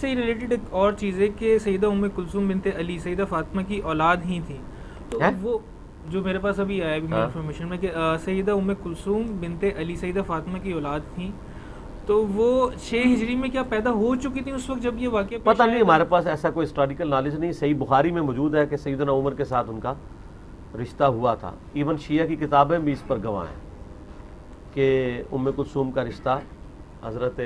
سے ریلیٹڈ ایک اور چیز ہے کہ سیدہ ام کلثوم بنت علی سیدہ فاطمہ کی اولاد ہی تھی، تو وہ جو میرے پاس ابھی آیا ہے انفارمیشن میں کہ سیدہ ام کلثوم بنت علی سیدہ فاطمہ کی اولاد تھیں، تو وہ 6 ہجری میں کیا پیدا ہو چکی تھی اس وقت جب یہ واقعہ پتہ نہیں، ہمارے پاس ایسا کوئی ہسٹوریکل نالج نہیں. صحیح بخاری میں موجود ہے کہ سیدنا عمر کے ساتھ ان کا رشتہ ہوا تھا. ایون شیعہ کی کتابیں بھی اس پر گواہ ہیں کہ ام کلثوم کا رشتہ حضرت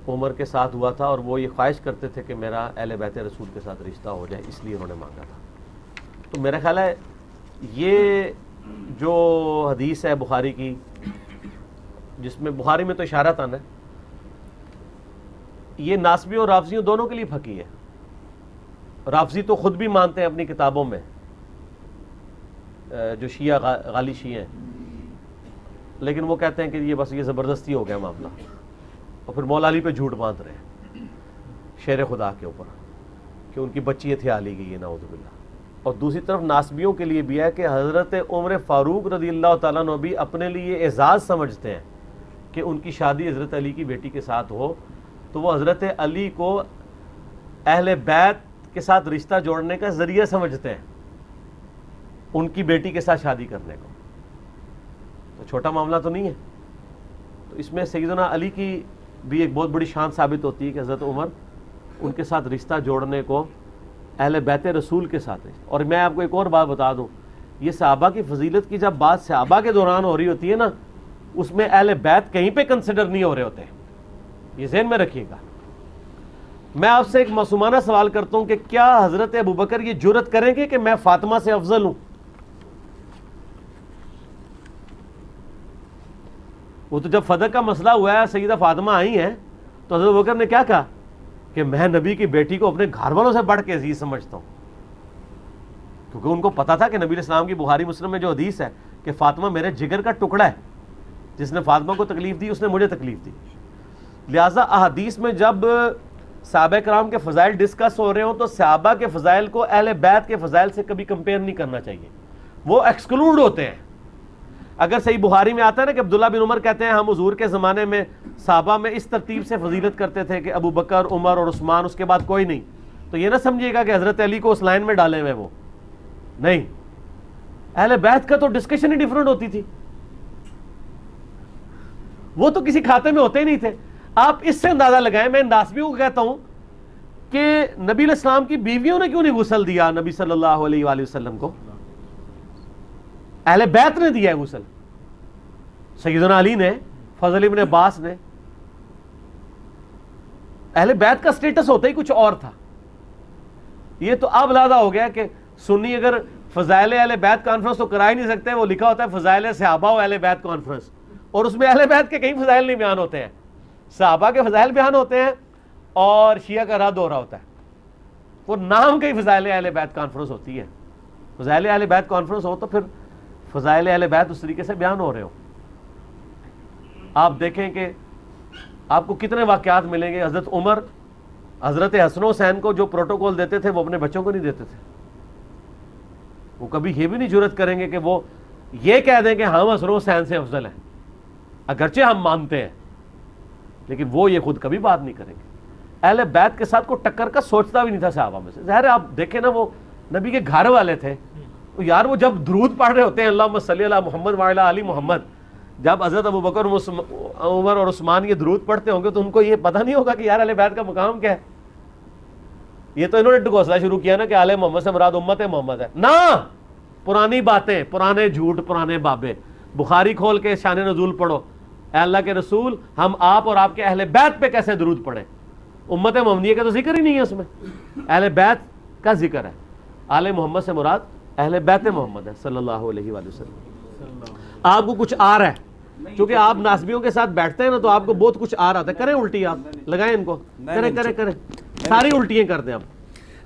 عمر کے ساتھ ہوا تھا، اور وہ یہ خواہش کرتے تھے کہ میرا اہل بیت رسول کے ساتھ رشتہ ہو جائے، اس لیے انہوں نے مانگا تھا. تو میرا خیال ہے یہ جو حدیث ہے بخاری کی، جس میں بخاری میں تو اشارہ تھا نا، یہ ناسبیوں اور رافضیوں دونوں کے لیے پھکی ہے. رافضی تو خود بھی مانتے ہیں اپنی کتابوں میں، جو شیعہ غالی شیعہ ہیں، لیکن وہ کہتے ہیں کہ یہ بس یہ زبردستی ہو گیا معاملہ، اور پھر مولا علی پہ جھوٹ باندھ رہے ہیں شیر خدا کے اوپر کہ ان کی بچی اتھیا لی گئی ہے، نعوذ باللہ. اور دوسری طرف ناسبیوں کے لیے بھی ہے کہ حضرت عمر فاروق رضی اللہ تعالیٰ عنہ بھی اپنے لیے اعزاز سمجھتے ہیں کہ ان کی شادی حضرت علی کی بیٹی کے ساتھ ہو، تو وہ حضرت علی کو اہل بیت کے ساتھ رشتہ جوڑنے کا ذریعہ سمجھتے ہیں ان کی بیٹی کے ساتھ شادی کرنے کو. تو چھوٹا معاملہ تو نہیں ہے. تو اس میں سیدنا علی کی بھی ایک بہت بڑی شان ثابت ہوتی ہے کہ حضرت عمر ان کے ساتھ رشتہ جوڑنے کو اہل بیت رسول کے ساتھ. اور میں آپ کو ایک اور بات بتا دوں، یہ صحابہ کی فضیلت کی جب بات صحابہ کے دوران ہو رہی ہوتی ہے نا، اس میں اہل بیت کہیں پہ کنسیڈر نہیں ہو رہے ہوتے ہیں، یہ ذہن میں رکھیے گا. میں آپ سے ایک معصومانہ سوال کرتا ہوں کہ کیا حضرت ابوبکر یہ جرأت کریں گے کہ میں فاطمہ سے افضل ہوں؟ وہ تو جب فتح کا مسئلہ ہوا ہے، سیدہ فاطمہ آئی ہیں، تو حضرت ابوبکر نے کیا کہا کہ میں نبی کی بیٹی کو اپنے گھر والوں سے بڑھ کے عزیز سمجھتا ہوں، کیونکہ ان کو پتا تھا کہ نبی علیہ السلام کی بخاری مسلم میں جو حدیث ہے کہ فاطمہ میرے جگر کا ٹکڑا ہے، جس نے فاطمہ کو تکلیف دی اس نے مجھے تکلیف دی. لہٰذا احادیث میں جب صحابہ کرام کے فضائل ڈسکس ہو رہے ہوں تو صحابہ کے فضائل کو اہل بیت کے فضائل سے کبھی کمپیئر نہیں کرنا چاہیے، وہ ایکسکلوڈ ہوتے ہیں. اگر صحیح بخاری میں آتا ہے نا کہ عبداللہ بن عمر کہتے ہیں ہم حضور کے زمانے میں صحابہ میں اس ترتیب سے فضیلت کرتے تھے کہ ابو بکر، عمر اور عثمان، اس کے بعد کوئی نہیں، تو یہ نہ سمجھیے گا کہ حضرت علی کو اس لائن میں ڈالے ہوئے، وہ نہیں. اہل بیت کا تو ڈسکشن ہی ڈیفرنٹ ہوتی تھی، وہ تو کسی کھاتے میں ہوتے ہی نہیں تھے. آپ اس سے اندازہ لگائیں، میں ناسبیوں کو کہتا ہوں کہ نبی علیہ السلام کی بیویوں نے کیوں نہیں غسل دیا نبی صلی اللہ علیہ وآلہ وسلم کو؟ اہل بیت نے دیا ہے غسل، سیدنا علی نے، فضل ابن عباس نے. اہل بیت کا سٹیٹس ہوتا ہی کچھ اور تھا. یہ تو اب لادہ ہو گیا کہ سنی اگر فضائل اہل بیت کانفرنس تو کرا ہی نہیں سکتے، وہ لکھا ہوتا ہے فضائل صحابہ و اہل بیت کانفرنس، اور اس میں اہل بیت کے کئی فضائل نہیں بیان ہوتے ہیں، صحابہ کے فضائل بیان ہوتے ہیں اور شیعہ کا رد ہو رہا ہوتا ہے. وہ نام کئی فضائل اہل بیت کانفرنس ہوتی ہے. فضائل اہل بیت کانفرنس ہو تو پھر فضائل اہل بیت اس طریقے سے بیان ہو رہے ہو. آپ دیکھیں کہ آپ کو کتنے واقعات ملیں گے. حضرت عمر حضرت حسن و حسین کو جو پروٹوکول دیتے تھے وہ اپنے بچوں کو نہیں دیتے تھے. وہ کبھی یہ بھی نہیں جرأت کریں گے کہ وہ یہ کہہ دیں کہ ہم حسن و حسین سے افضل ہیں، اگرچہ ہم مانتے ہیں، لیکن وہ یہ خود کبھی بات نہیں کریں گے. اہل بیت کے ساتھ کوئی ٹکر کا سوچتا بھی نہیں تھا صحابہ میں سے. ظاہر ہے آپ دیکھیں نا، وہ نبی کے گھر والے تھے یار. وہ جب درود پڑھ رہے ہوتے ہیں اللہم صلی علی محمد وعلی آل محمد، جب حضرت ابوبکر عمر اور عثمان یہ درود پڑھتے ہوں گے تو ان کو یہ پتہ نہیں ہوگا کہ یار اہل بیت کا مقام کیا ہے. یہ تو انہوں نے ڈگوسلا شروع کیا نا کہ آل محمد سے مراد امت محمد ہے. نہ، پرانی باتیں، پرانے جھوٹ، پرانے بابے. بخاری کھول کے شان نزول پڑھو، اے اللہ کے رسول ہم آپ اور آپ کے اہل بیت پہ کیسے درود پڑھیں. امت محمدیہ کا تو ذکر ہی نہیں ہے اس میں، اہل بیت کا ذکر ہے. آل محمد سے مراد اہل بیت محمد ہے صلی اللہ علیہ وآلہ وسلم. آپ کو کچھ آ رہا ہے، چونکہ آپ ناسبیوں کے ساتھ بیٹھتے ہیں نا تو آپ کو بہت کچھ آ رہا ہے. کریں الٹی، آپ لگائیں ان کو، کریں ساری الٹیاں کر دیں آپ.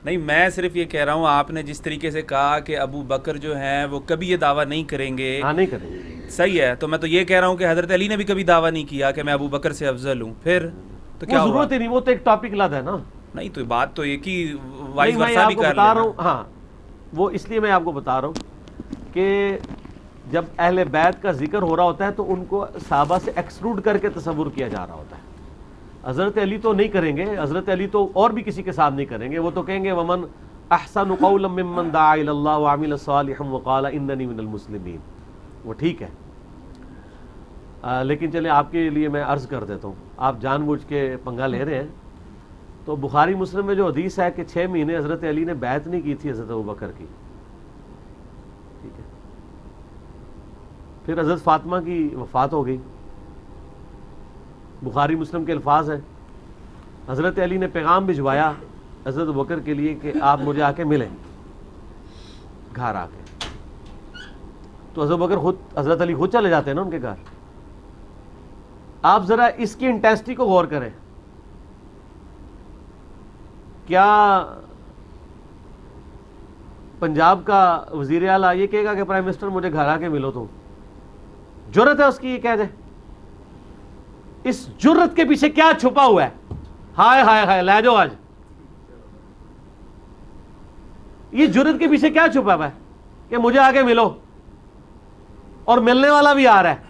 نہیں، میں صرف یہ کہہ رہا ہوں آپ نے جس طریقے سے کہا کہ ابو بکر جو ہیں وہ کبھی یہ دعویٰ نہیں کریں گے. ہاں، نہیں کریں گے، صحیح ہے. تو میں تو یہ کہہ رہا ہوں کہ حضرت علی نے بھی کبھی دعویٰ نہیں کیا کہ میں ابو بکر سے افضل ہوں. پھر تو کیا ضرورت ہی نہیں، وہ تو ایک ٹاپک لد ہے نا. نہیں تو بات تو ایک ہی وائس میں ورثہ آپ بھی کو کر بتا رہا لینا. ہوں. ہاں، وہ اس لیے میں آپ کو بتا رہا ہوں کہ جب اہل بیت کا ذکر ہو رہا ہوتا ہے تو ان کو صحابہ سے ایکسکلوڈ کر کے تصور کیا جا رہا ہوتا ہے. حضرت علی تو نہیں کریں گے, حضرت علی تو اور بھی کسی کے ساتھ نہیں کریں گے, وہ تو کہیں گے ومن احسن قولا ممن دعا الی اللہ وعمل صالحا وقال اننی من المسلمین. وہ ٹھیک ہے, لیکن چلیں آپ کے لیے میں عرض کر دیتا ہوں, آپ جان بوجھ کے پنگا لے رہے ہیں. تو بخاری مسلم میں جو حدیث ہے کہ 6 مہینے حضرت علی نے بیعت نہیں کی تھی حضرت ابوبکر کی, ٹھیک ہے, پھر حضرت فاطمہ کی وفات ہو گئی. بخاری مسلم کے الفاظ ہیں, حضرت علی نے پیغام بھجوایا حضرت ابوبکر کے لیے کہ آپ مجھے آ کے ملیں گھر آ کے. تو حضرت ابوبکر خود, حضرت علی خود چلے جاتے ہیں نا ان کے گھر. آپ ذرا اس کی انٹینسٹی کو غور کریں. کیا پنجاب کا وزیر اعلیٰ یہ کہے گا کہ پرائم منسٹر مجھے گھر آ کے ملو؟ تو جرت ہے اس کی یہ کہہ دے؟ اس جرت کے پیچھے کیا چھپا ہوا ہے؟ ہائے ہائے ہائے لے جاؤ آج. یہ جرت کے پیچھے کیا چھپا ہوا ہے کہ مجھے آ کے ملو, اور ملنے والا بھی آ رہا ہے.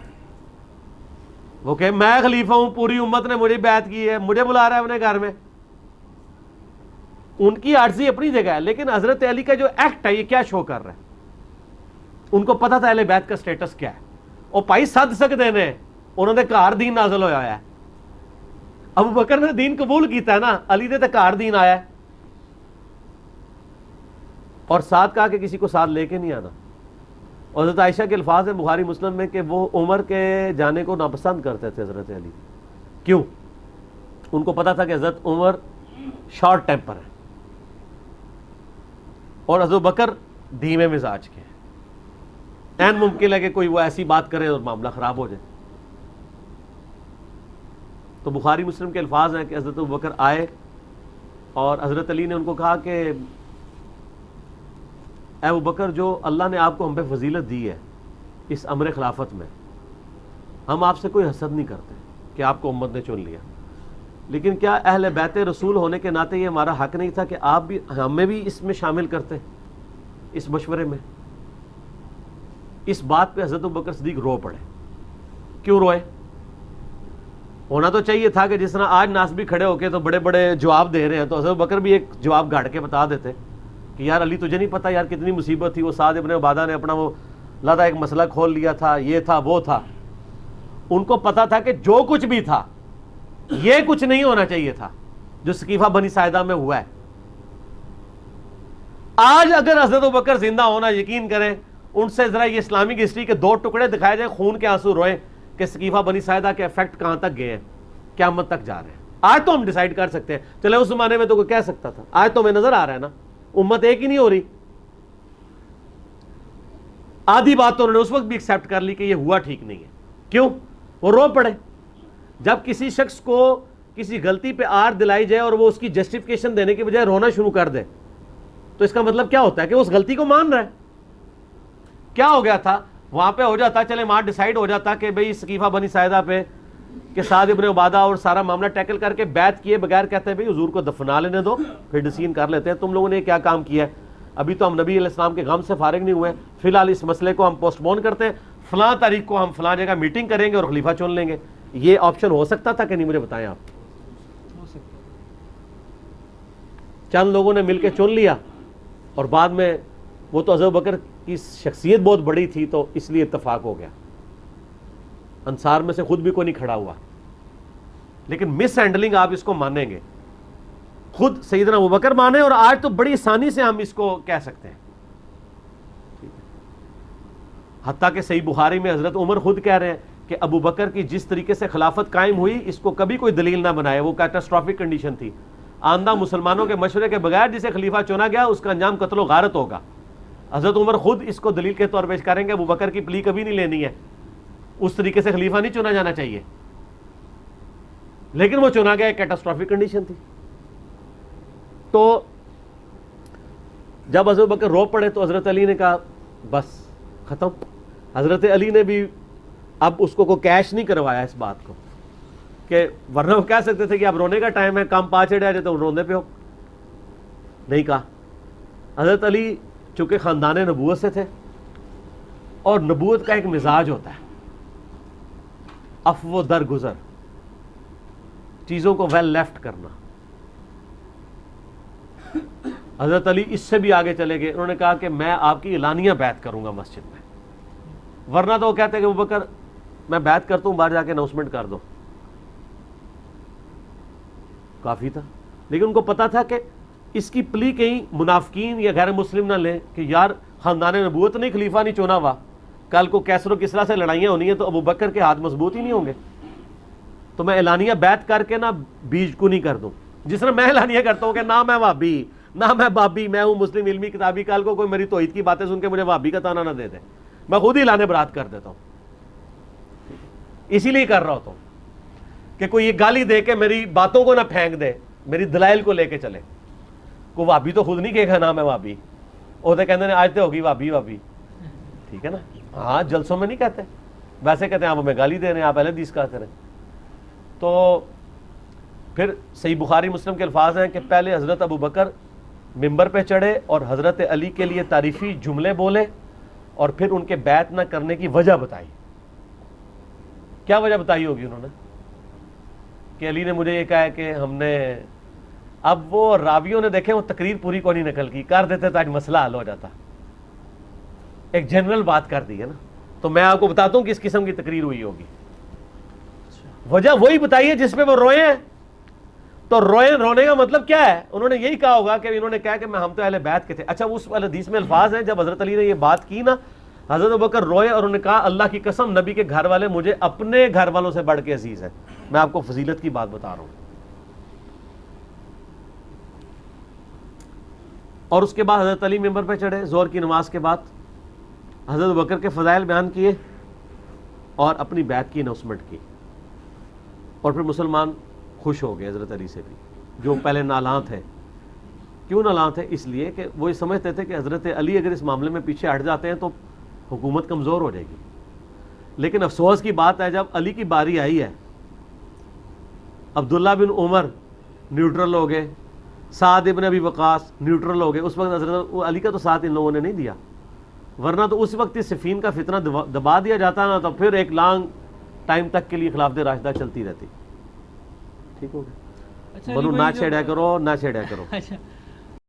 وہ کہ میں خلیفہ ہوں, پوری امت نے مجھے بیعت کی ہے, مجھے بلا رہا ہے اپنے گھر میں. ان کی عاجزی اپنی جگہ ہے, لیکن حضرت علی کا جو ایکٹ ہے یہ کیا شو کر رہا ہے؟ ان کو پتا تھا اہل بیت کا سٹیٹس کیا ہے. اور پائی سد سکتے نے, انہوں نے گھر دین نازل ہویا ہے. ابو بکر نے دین قبول کیتا ہے نا, علی نے تو گھر دین آیا ہے. اور ساتھ کہا کہ کسی کو ساتھ لے کے نہیں آنا. اور حضرت عائشہ کے الفاظ ہیں بخاری مسلم میں کہ وہ عمر کے جانے کو ناپسند کرتے تھے حضرت علی. کیوں؟ ان کو پتا تھا کہ حضرت عمر شارٹ ٹیمپر ہے اور حضرت بکر دھیمے مزاج کے ہیں. این ممکن ہے کہ کوئی وہ ایسی بات کرے اور معاملہ خراب ہو جائے. تو بخاری مسلم کے الفاظ ہیں کہ حضرت ابوبکر آئے اور حضرت علی نے ان کو کہا کہ اے ابوبکر, جو اللہ نے آپ کو ہم پہ فضیلت دی ہے اس امر خلافت میں, ہم آپ سے کوئی حسد نہیں کرتے کہ آپ کو امت نے چن لیا, لیکن کیا اہل بیت رسول ہونے کے ناطے یہ ہمارا حق نہیں تھا کہ آپ بھی ہمیں بھی اس میں شامل کرتے اس مشورے میں؟ اس بات پہ حضرت ابوبکر صدیق رو پڑے. کیوں روئے؟ ہونا تو چاہیے تھا کہ جس طرح آج ناسبی کھڑے ہو کے تو بڑے بڑے جواب دے رہے ہیں, تو حضرت ابوبکر بھی ایک جواب گاڑ کے بتا دیتے کہ یار علی تجھے نہیں پتا یار کتنی مصیبت تھی, وہ سعد ابن عبادہ نے اپنا وہ لادہ ایک مسئلہ کھول لیا تھا, یہ تھا وہ تھا. ان کو پتا تھا کہ جو کچھ بھی تھا یہ کچھ نہیں ہونا چاہیے تھا جو سقیفہ بنی ساعدہ میں ہوا ہے. آج اگر حضرت ابوبکر زندہ ہونا, یقین کریں ان سے ذرا یہ اسلامک ہسٹری کے 2 ٹکڑے دکھائے جائیں, خون کے آنسو روئیں کہ سقیفہ بنی ساعدہ کے افیکٹ کہاں تک گئے ہیں, قیامت تک جا رہے ہیں. آج تو ہم ڈیسائیڈ کر سکتے ہیں, چلے اس زمانے میں تو کوئی کہہ سکتا تھا, آج تو ہمیں نظر آ رہا ہے نا امت ایک ہی نہیں ہو رہی. آدھی بات تو انہوں نے اس وقت بھی ایکسیپٹ کر لی کہ یہ ہوا ٹھیک نہیں ہے. کیوں؟ وہ رو پڑے. جب کسی شخص کو کسی غلطی پہ آر دلائی جائے اور وہ اس کی جسٹیفیکیشن دینے کی بجائے رونا شروع کر دے, تو اس کا مطلب کیا ہوتا ہے کہ وہ اس غلطی کو مان رہا ہے. کیا ہو گیا تھا وہاں پہ؟ ہو جاتا چلے وہاں ڈیسائیڈ ہو جاتا کہ بھئی سقیفہ بنی ساعدہ پہ کہ سعد ابن عبادہ اور سارا معاملہ ٹیکل کر کے بیعت کیے بغیر کہتے ہیں بھئی حضور کو دفنا لینے دو, پھر ڈسین کر لیتے ہیں تم لوگوں نے کیا کام کیا ہے, ابھی تو ہم نبی علیہ السلام کے غم سے فارغ نہیں ہوئے, فی الحال اس مسئلے کو ہم پوسٹ پون کرتے ہیں, فلاں تاریخ کو ہم فلاں جگہ میٹنگ کریں گے اور خلیفہ چن لیں گے. یہ آپشن ہو سکتا تھا کہ نہیں؟ مجھے بتائیں آپ. چند لوگوں نے مل کے چن لیا اور بعد میں وہ تو حضرت بکر کی شخصیت بہت بڑی تھی تو اس لیے اتفاق ہو گیا. انصار میں سے خود بھی کوئی نہیں کھڑا ہوا, لیکن مس ہینڈلنگ آپ اس کو مانیں گے, خود سیدنا ابوبکر مانے, اور آج تو بڑی آسانی سے ہم اس کو کہہ سکتے ہیں. حتیٰ کہ صحیح بخاری میں حضرت عمر خود کہہ رہے ہیں کہ ابو بکر کی جس طریقے سے خلافت قائم ہوئی اس کو کبھی کوئی دلیل نہ بنائے, وہ کیٹاسٹرافک کنڈیشن تھی. آندہ مسلمانوں کے مشورے کے بغیر جسے خلیفہ چنا گیا اس کا انجام قتل و غارت ہوگا. حضرت عمر خود اس کو دلیل کے طور پیش کریں گے ابو بکر کی پلی کبھی نہیں لینی ہے, اس طریقے سے خلیفہ نہیں چنا جانا چاہیے, لیکن وہ چنا گیا, ایک کیٹاسٹرافک کنڈیشن تھی. تو جب حضرت بکر رو پڑے تو حضرت علی نے کہا بس ختم. حضرت علی نے بھی اب اس کو کیش نہیں کروایا اس بات کو, کہ ورنہ وہ کہہ سکتے تھے کہ اب رونے کا ٹائم ہے, کام پا چڑھا جائے تو روندے پہ ہو. نہیں کہا. حضرت علی چونکہ خاندان نبوت سے تھے, اور نبوت کا ایک مزاج ہوتا ہے عفو و درگزر, چیزوں کو ویل لیفٹ کرنا. حضرت علی اس سے بھی آگے چلے گئے, انہوں نے کہا کہ میں آپ کی اعلانیہ بیعت کروں گا مسجد میں, ورنہ تو وہ کہتے ہیں کہ ابوبکر میں بیعت کرتا ہوں, باہر جا کے اناؤنسمنٹ کر دو. کافی تھا, لیکن ان کو پتا تھا کہ اس کی پلی کہیں منافقین یا غیر مسلم نہ لیں کہ یار خاندان نبوت نہیں, خلیفہ نہیں چنا ہوا, کل کو کیسر و کسرا سے لڑائیاں ہونی ہیں تو ابوبکر کے ہاتھ مضبوط ہی نہیں ہوں گے, تو میں اعلانیہ بیعت کر کے نا بیج کو نہیں کر دوں. جس طرح میں اعلانیہ کرتا ہوں کہ نہ میں وہابی نہ میں بابی, میں ہوں مسلم علمی کتابی, کل کو کوئی میری توحید کی باتیں سن کے مجھے وہابی کا تانا نہ دے دے, میں خود ہی اعلان برات کر دیتا ہوں. اسی لیے کر رہا ہوتا ہوں کہ کوئی یہ گالی دے کے میری باتوں کو نہ پھینک دے, میری دلائل کو لے کے چلے. کوئی وہابی تو خود نہیں کہے گا نا میں وہابی, وہ تو کہتے ہیں آج تو ہوگی وہابی وہابی, ٹھیک ہے نا. ہاں جلسوں میں نہیں کہتے, ویسے کہتے ہیں آپ ہمیں گالی دے رہے ہیں, آپ اہل حدیث کا کریں. تو پھر صحیح بخاری مسلم کے الفاظ ہیں کہ پہلے حضرت ابوبکر ممبر پہ چڑھے اور حضرت علی کے لیے تعریفی جملے بولے, اور پھر ان کے بیعت نہ کرنے کی وجہ بتائی. کیا وجہ بتائی ہوگی انہوں نے کہ علی نے مجھے یہ کہا ہے کہ ہم نے, اب وہ راویوں نے دیکھے وہ تقریر پوری کو نہیں نقل کی, کر دیتے تو آج مسئلہ حل ہو جاتا, ایک جنرل بات کر دی ہے نا. تو میں آپ کو بتاتا ہوں کس قسم کی تقریر ہوئی ہوگی. وجہ وہی بتائی ہے جس پہ وہ روئے ہیں. تو رونے کا مطلب کیا ہے, انہوں نے یہی کہا ہوگا کہ انہوں نے کہا کہ ہم تو اہل بیت کے تھے. اچھا اس حدیث میں الفاظ ہیں جب حضرت علی نے یہ بات کی نا, حضرت ابوبکر روئے اور انہوں نے کہا اللہ کی قسم نبی کے گھر والے مجھے اپنے گھر والوں سے بڑھ کے عزیز ہیں. میں آپ کو فضیلت کی بات بتا رہا ہوں. اور اس کے بعد حضرت علی ممبر پہ چڑھے ظہر کی نماز کے بعد, حضرت ابوبکر کے فضائل بیان کیے اور اپنی بیعت کی اناؤنسمنٹ کی. اور پھر مسلمان خوش ہو گئے حضرت علی سے بھی, جو پہلے نالاں تھے. کیوں نالاں تھے؟ اس لیے کہ وہ یہ سمجھتے تھے کہ حضرت علی اگر اس معاملے میں پیچھے ہٹ جاتے ہیں تو حکومت کمزور ہو جائے گی. لیکن افسوس کی بات ہے جب علی کی باری آئی ہے, عبداللہ بن عمر نیوٹرل ہو گئے, سعد ابن ابی وقاص نیوٹرل ہو گئے. اس وقت حضرت علی کا تو ساتھ ان لوگوں نے نہیں دیا, ورنہ تو اس وقت صفین کا فتنہ دبا دیا جاتا نا, تو پھر ایک لانگ ٹائم تک کے لیے خلافت راشدہ چلتی رہتی. ٹھیک ہو گیا, اچھا بولو علی نہ بھائی چھیڑیا کرو, نہ چھیڑیا کرو. اچھا